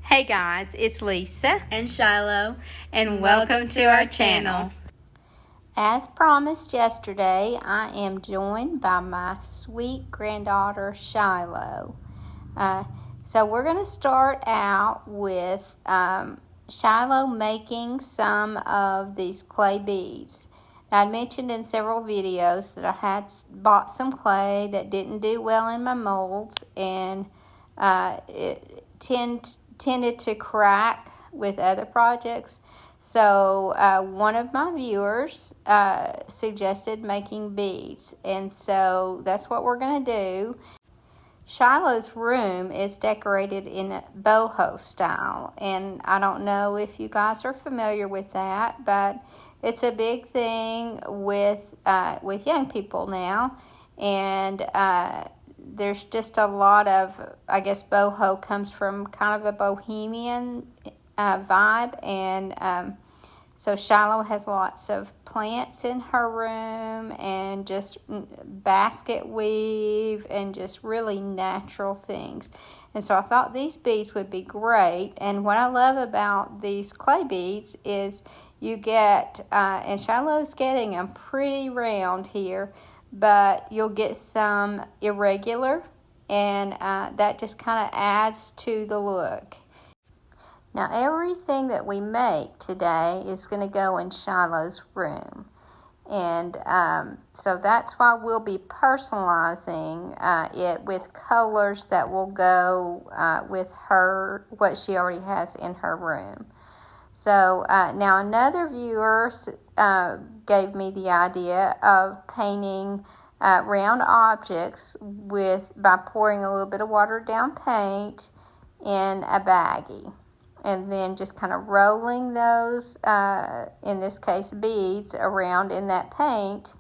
Hey guys, it's Lisa and Shiloh, and welcome to our channel. As promised yesterday, I am joined by my sweet granddaughter Shiloh. So we're going to start out with Shiloh making some of these clay beads. Now, I mentioned in several videos that I had bought some clay that didn't do well in my molds, and it tended to crack with other projects. So one of my viewers suggested making beads, and so that's what we're going to do. Shiloh's room is decorated in a boho style, and I don't know if you guys are familiar with that, but it's a big thing with young people now, and there's just a lot of, I guess boho comes from kind of a bohemian vibe, and so Shiloh has lots of plants in her room and just basket weave and just really natural things. And so I thought these beads would be great. And what I love about these clay beads is you get, and Shiloh's getting them pretty round here, but you'll get some irregular, and that just kind of adds to the look. Now, everything that we make today is going to go in Shiloh's room. And so that's why we'll be personalizing it with colors that will go with what she already has in her room. So now another viewer gave me the idea of painting round objects by pouring a little bit of watered down paint in a baggie, and then just kind of rolling those, in this case beads, around in that paint,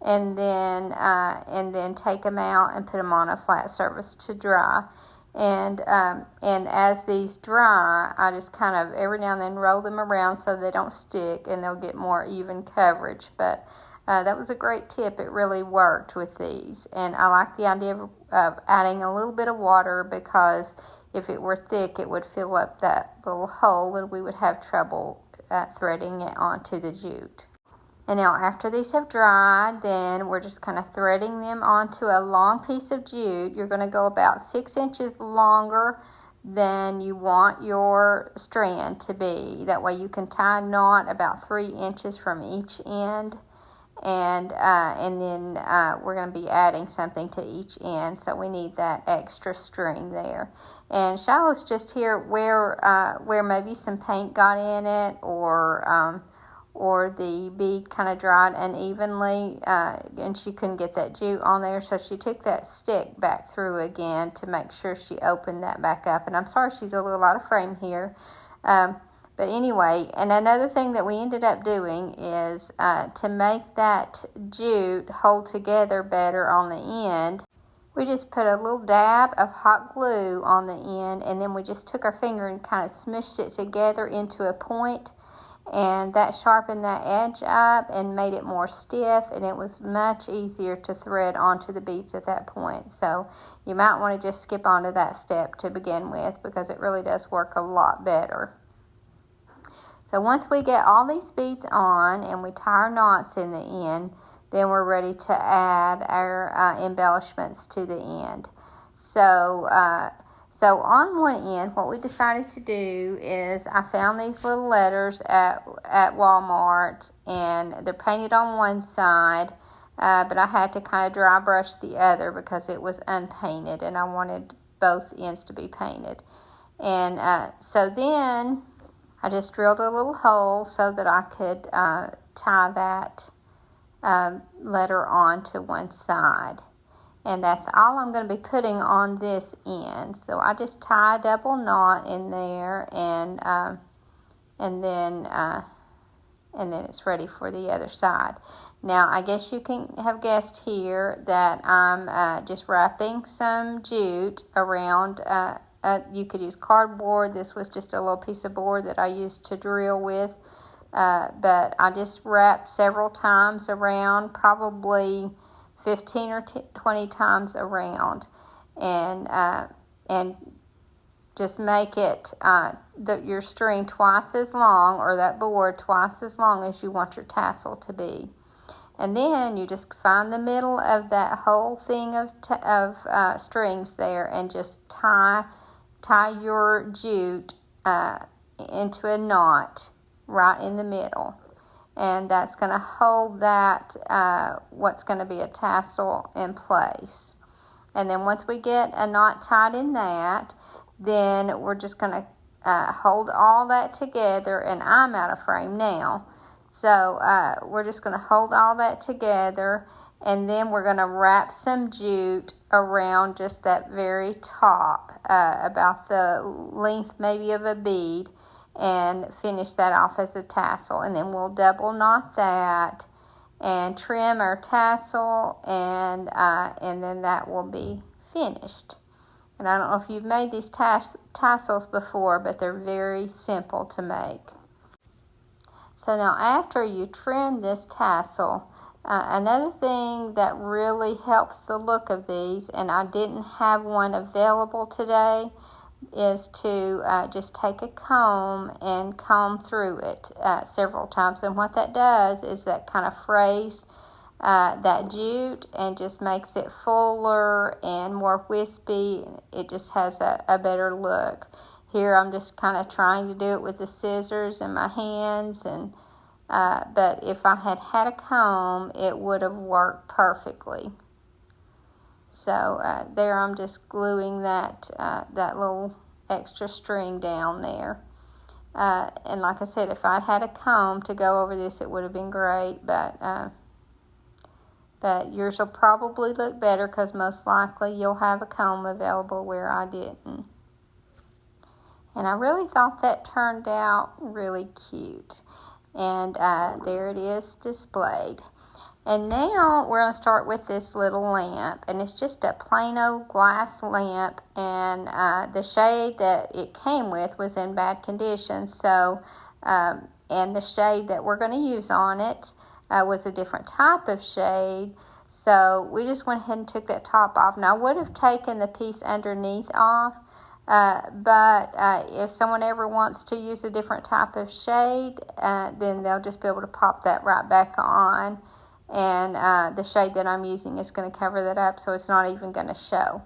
and then take them out and put them on a flat surface to dry. And as these dry, I just kind of every now and then roll them around so they don't stick, and they'll get more even coverage. But that was a great tip. It really worked with these, and I like the idea of adding a little bit of water, because if it were thick, it would fill up that little hole, and we would have trouble threading it onto the jute. And now after these have dried, then we're just kind of threading them onto a long piece of jute. You're going to go about 6 inches longer than you want your strand to be. That way you can tie a knot about 3 inches from each end. And then we're going to be adding something to each end, so we need that extra string there. And Shiloh's just here where maybe some paint got in it, or the bead kind of dried unevenly, and she couldn't get that jute on there, so she took that stick back through again to make sure she opened that back up. And I'm sorry she's a little out of frame here. But anyway, and another thing that we ended up doing is to make that jute hold together better on the end, we just put a little dab of hot glue on the end, and then we just took our finger and kind of smushed it together into a point, and that sharpened that edge up and made it more stiff, and it was much easier to thread onto the beads at that point. So you might want to just skip onto that step to begin with, because it really does work a lot better. So once we get all these beads on and we tie our knots in the end, then we're ready to add our embellishments to the end. So on one end, what we decided to do is I found these little letters at Walmart, and they're painted on one side, but I had to kind of dry brush the other because it was unpainted, and I wanted both ends to be painted. And so then I just drilled a little hole so that I could tie that letter on to one side. And that's all I'm going to be putting on this end. So I just tie a double knot in there, and then it's ready for the other side. Now, I guess you can have guessed here that I'm just wrapping some jute around. You could use cardboard. This was just a little piece of board that I used to drill with. But I just wrapped several times around, probably 15 or 20 times around, and just make it your string twice as long, or that board twice as long as you want your tassel to be. And then you just find the middle of that whole thing of strings there, and just tie your jute into a knot right in the middle. And that's going to hold that, what's going to be a tassel, in place. And then once we get a knot tied in that, then we're just going to hold all that together. And I'm out of frame now. So we're just going to hold all that together, and then we're going to wrap some jute around just that very top, about the length maybe of a bead, and finish that off as a tassel. And then we'll double knot that and trim our tassel, and then that will be finished. And I don't know if you've made these tassels before, but they're very simple to make. So now after you trim this tassel, another thing that really helps the look of these, and I didn't have one available today, is to just take a comb and comb through it several times. And what that does is that kind of frays that jute and just makes it fuller and more wispy. It just has a better look. Here I'm just kind of trying to do it with the scissors in my hands, and but if I had had a comb, it would have worked perfectly. So there I'm just gluing that little extra string down there. And like I said, if I'd had a comb to go over this, it would have been great, but yours will probably look better, because most likely you'll have a comb available where I didn't. And I really thought that turned out really cute. And there it is displayed. And now we're going to start with this little lamp. And it's just a plain old glass lamp. And the shade that it came with was in bad condition. So, and the shade that we're going to use on it was a different type of shade. So we just went ahead and took that top off. Now I would have taken the piece underneath off. But if someone ever wants to use a different type of shade, then they'll just be able to pop that right back on. And the shade that I'm using is going to cover that up, so it's not even going to show.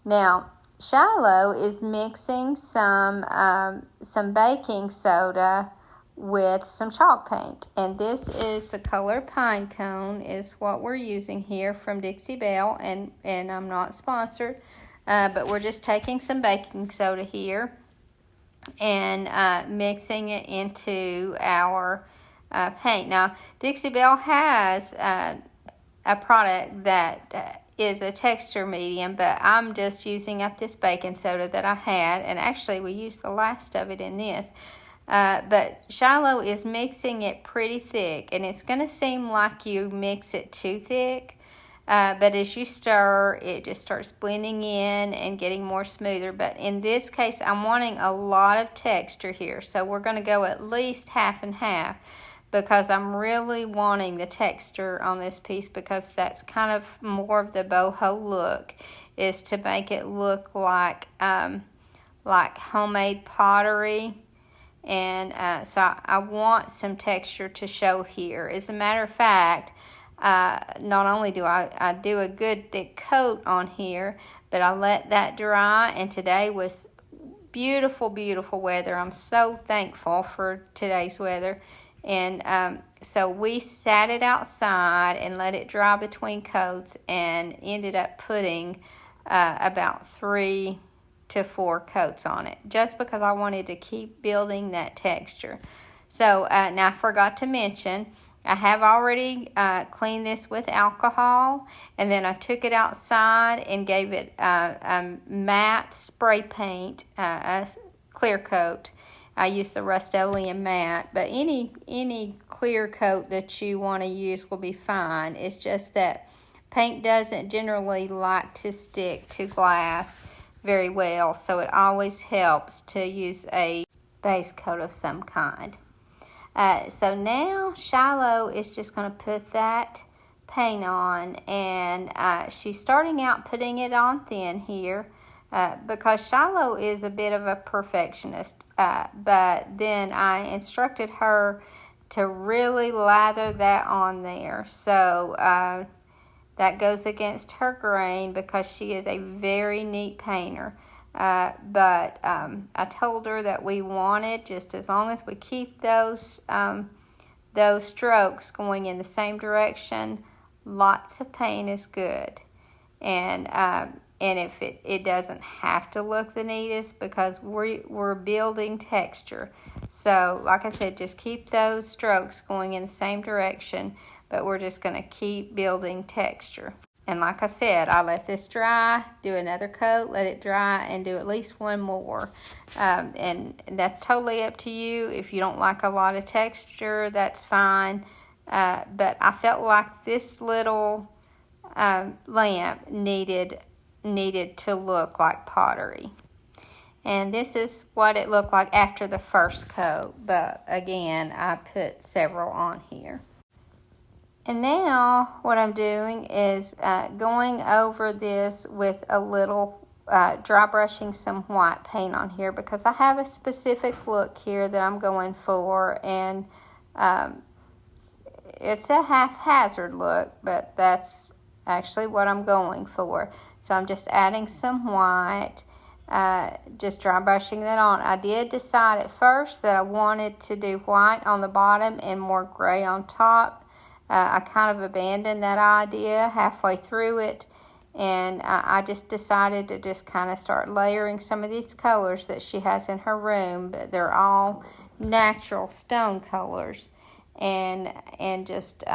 Now, Shiloh is mixing some baking soda with some chalk paint. And this is the color Pine Cone is what we're using here from Dixie Belle. And I'm not sponsored. But we're just taking some baking soda here and mixing it into our paint. Now, Dixie Belle has a product that is a texture medium, but I'm just using up this baking soda that I had, and actually we used the last of it in this. But Shiloh is mixing it pretty thick, and it's going to seem like you mix it too thick. But as you stir, it just starts blending in and getting more smoother. But in this case, I'm wanting a lot of texture here. So we're going to go at least half and half, because I'm really wanting the texture on this piece, because that's kind of more of the boho look, is to make it look like homemade pottery. And so I want some texture to show here. As a matter of fact, not only do I do a good thick coat on here, but I let that dry, and today was beautiful, beautiful weather. I'm so thankful for today's weather. And so we sat it outside and let it dry between coats, and ended up putting about 3 to 4 coats on it, just because I wanted to keep building that texture. So now I forgot to mention, I have already cleaned this with alcohol, and then I took it outside and gave it a matte spray paint, a clear coat. I used the Rust-Oleum matte, but any clear coat that you want to use will be fine. It's just that paint doesn't generally like to stick to glass very well, so it always helps to use a base coat of some kind. So now Shiloh is just going to put that paint on, and she's starting out putting it on thin here, because Shiloh is a bit of a perfectionist. But then I instructed her to really lather that on there. So that goes against her grain because she is a very neat painter. But I told her that we wanted, just as long as we keep those strokes going in the same direction, lots of paint is good. And if it doesn't have to look the neatest, because we're building texture. So like I said, just keep those strokes going in the same direction, but we're just going to keep building texture. And like I said, I let this dry, do another coat, let it dry, and do at least one more. And that's totally up to you. If you don't like a lot of texture, that's fine. But I felt like this little lamp needed to look like pottery. And this is what it looked like after the first coat. But again, I put several on here. And now what I'm doing is going over this with a little dry brushing some white paint on here, because I have a specific look here that I'm going for, and it's a haphazard look, but that's actually what I'm going for. So I'm just adding some white, just dry brushing that on. I did decide at first that I wanted to do white on the bottom and more gray on top. I kind of abandoned that idea halfway through it, and I just decided to just kind of start layering some of these colors that she has in her room, but they're all natural stone colors, and just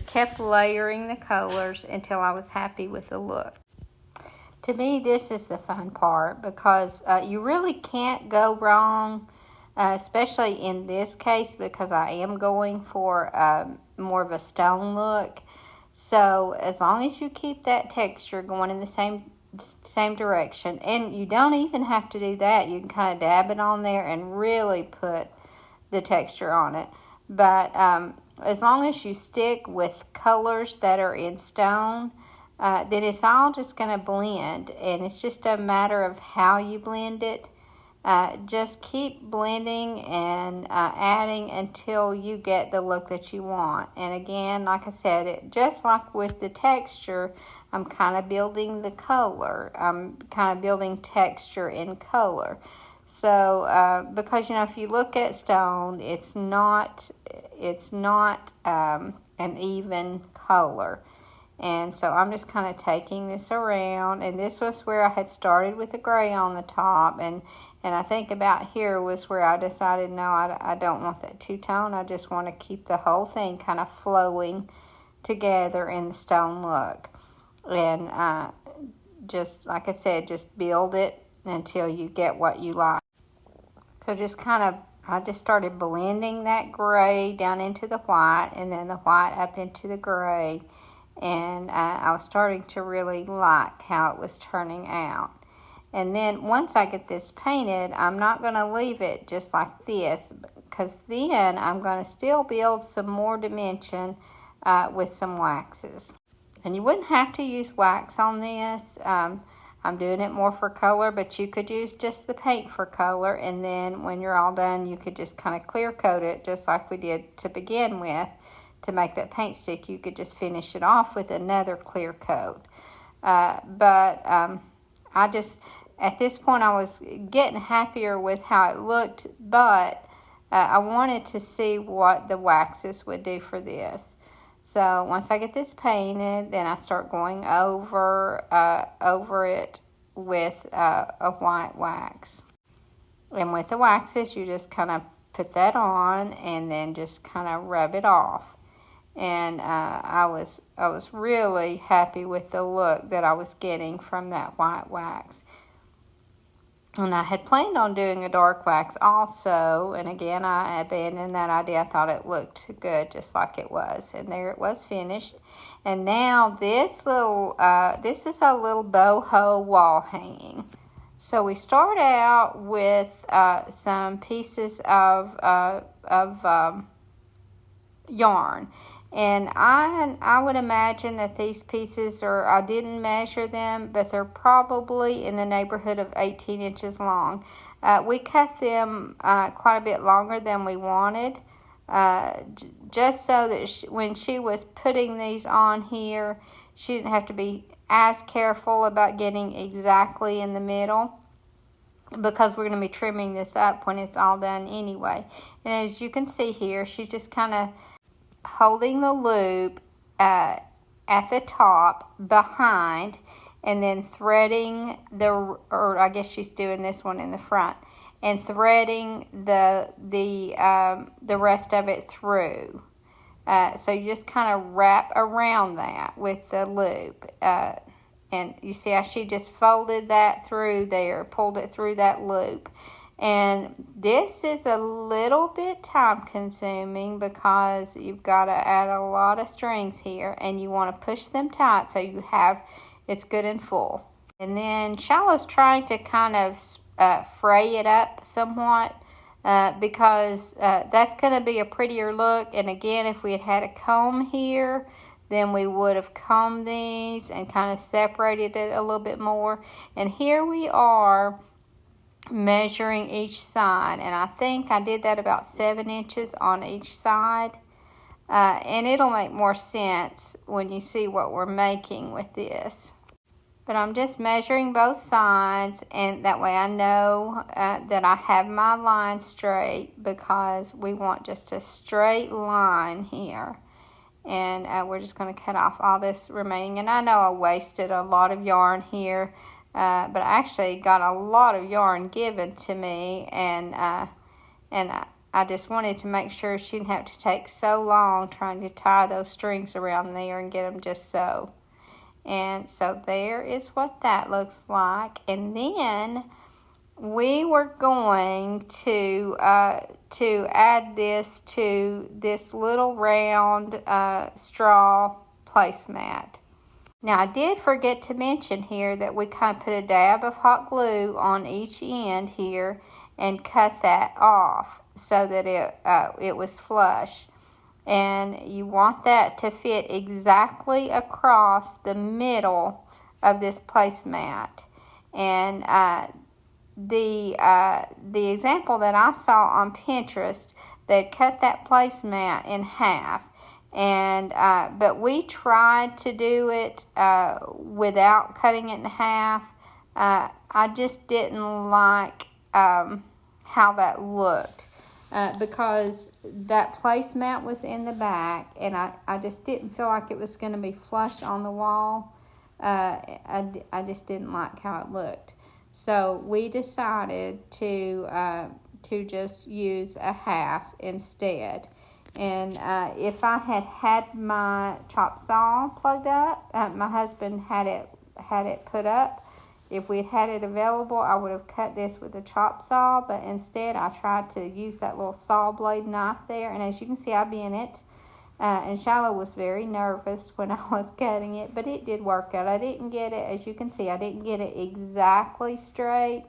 kept layering the colors until I was happy with the look. To me, this is the fun part, because you really can't go wrong. Especially in this case, because I am going for more of a stone look. So as long as you keep that texture going in the same direction, and you don't even have to do that. You can kind of dab it on there and really put the texture on it. But as long as you stick with colors that are in stone, then it's all just going to blend. And it's just a matter of how you blend it. Just keep blending and adding until you get the look that you want. And again, like I said, just like with the texture, I'm kind of building the color. I'm kind of building texture in color. So, because, if you look at stone, it's not an even color. And so I'm just kind of taking this around, and this was where I had started with the gray on the top, and I think about here was where I decided, no, I don't want that two-tone. I just want to keep the whole thing kind of flowing together in the stone look. And just, like I said, just build it until you get what you like. So I just started blending that gray down into the white, and then the white up into the gray. And I was starting to really like how it was turning out. And then once I get this painted, I'm not going to leave it just like this, because then I'm going to still build some more dimension with some waxes. And you wouldn't have to use wax on this. I'm doing it more for color, but you could use just the paint for color. And then when you're all done, you could just kind of clear coat it just like we did to begin with. To make that paint stick, you could just finish it off with another clear coat. But I just, at this point, I was getting happier with how it looked, but I wanted to see what the waxes would do for this. So once I get this painted, then I start going over it with a white wax. And with the waxes, you just kind of put that on and then just kind of rub it off. And I was really happy with the look that I was getting from that white wax. And I had planned on doing a dark wax also, and again I abandoned that idea. I thought it looked good just like it was, and there it was finished. And now this is a little boho wall hanging. So we start out with some pieces of yarn. And I would imagine that these pieces I didn't measure them, but they're probably in the neighborhood of 18 inches long. We cut them quite a bit longer than we wanted, just so that when she was putting these on here, she didn't have to be as careful about getting exactly in the middle, because we're going to be trimming this up when it's all done anyway. And as you can see here, she's just kind of holding the loop at the top behind, and then threading or I guess she's doing this one in the front, and threading the rest of it through. So you just kind of wrap around that with the loop. And you see how she just folded that through there, pulled it through that loop. And this is a little bit time consuming because you've got to add a lot of strings here, and you want to push them tight so it's good and full. And then Shiloh's trying to kind of fray it up somewhat because that's going to be a prettier look. And again, if we had a comb here, then we would have combed these and kind of separated it a little bit more. And here we are measuring each side, and I think I did that about 7 inches on each side, and it'll make more sense when you see what we're making with this. But I'm just measuring both sides, and that way I know that I have my line straight, because we want just a straight line here. And we're just going to cut off all this remaining. And I know I wasted a lot of yarn here, but I actually got a lot of yarn given to me, and I just wanted to make sure she didn't have to take so long trying to tie those strings around there and get them just so. And so there is what that looks like. And then we were going to add this to this little round straw placemat. Now, I did forget to mention here that we kind of put a dab of hot glue on each end here and cut that off so that it was flush. And you want that to fit exactly across the middle of this placemat. And the example that I saw on Pinterest, they'd cut that placemat in half. And but we tried to do it without cutting it in half. I just didn't like how that looked because that placemat was in the back, and I just didn't feel like it was going to be flush on the wall. I just didn't like how it looked. So we decided to just use a half instead. And if I had my chop saw plugged up, my husband had it put up. If we'd had it available, I would have cut this with a chop saw, but instead I tried to use that little saw blade knife there. And as you can see, I bent it. And Shiloh was very nervous when I was cutting it, but it did work out. I didn't get it, as you can see, I didn't get it exactly straight.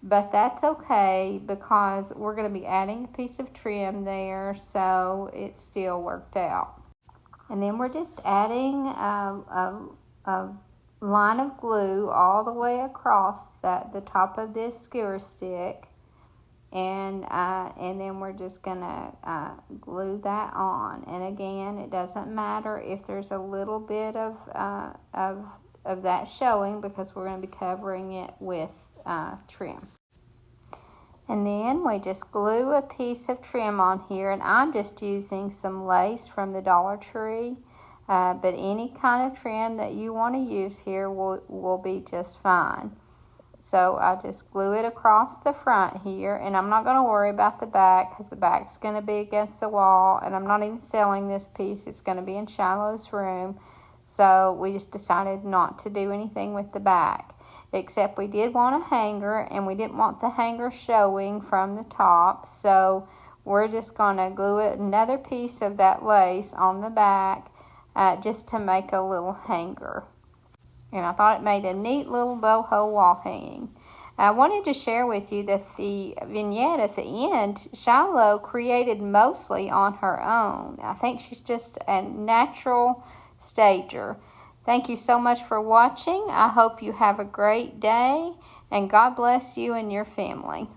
But that's okay because we're going to be adding a piece of trim there, so it still worked out. And then we're just adding a line of glue all the way across the top of this skewer stick, and then we're just going to glue that on. And again, it doesn't matter if there's a little bit of that showing because we're going to be covering it with trim. And then we just glue a piece of trim on here, and I'm just using some lace from the Dollar Tree, but any kind of trim that you want to use here will be just fine. So I just glue it across the front here, and I'm not going to worry about the back because the back's going to be against the wall, and I'm not even selling this piece. It's going to be in Shiloh's room, so we just decided not to do anything with the back. Except we did want a hanger, and we didn't want the hanger showing from the top, so we're just going to glue another piece of that lace on the back just to make a little hanger. And I thought it made a neat little boho wall hanging. I wanted to share with you that the vignette at the end, Shiloh created mostly on her own. I think she's just a natural stager. Thank you so much for watching. I hope you have a great day, and God bless you and your family.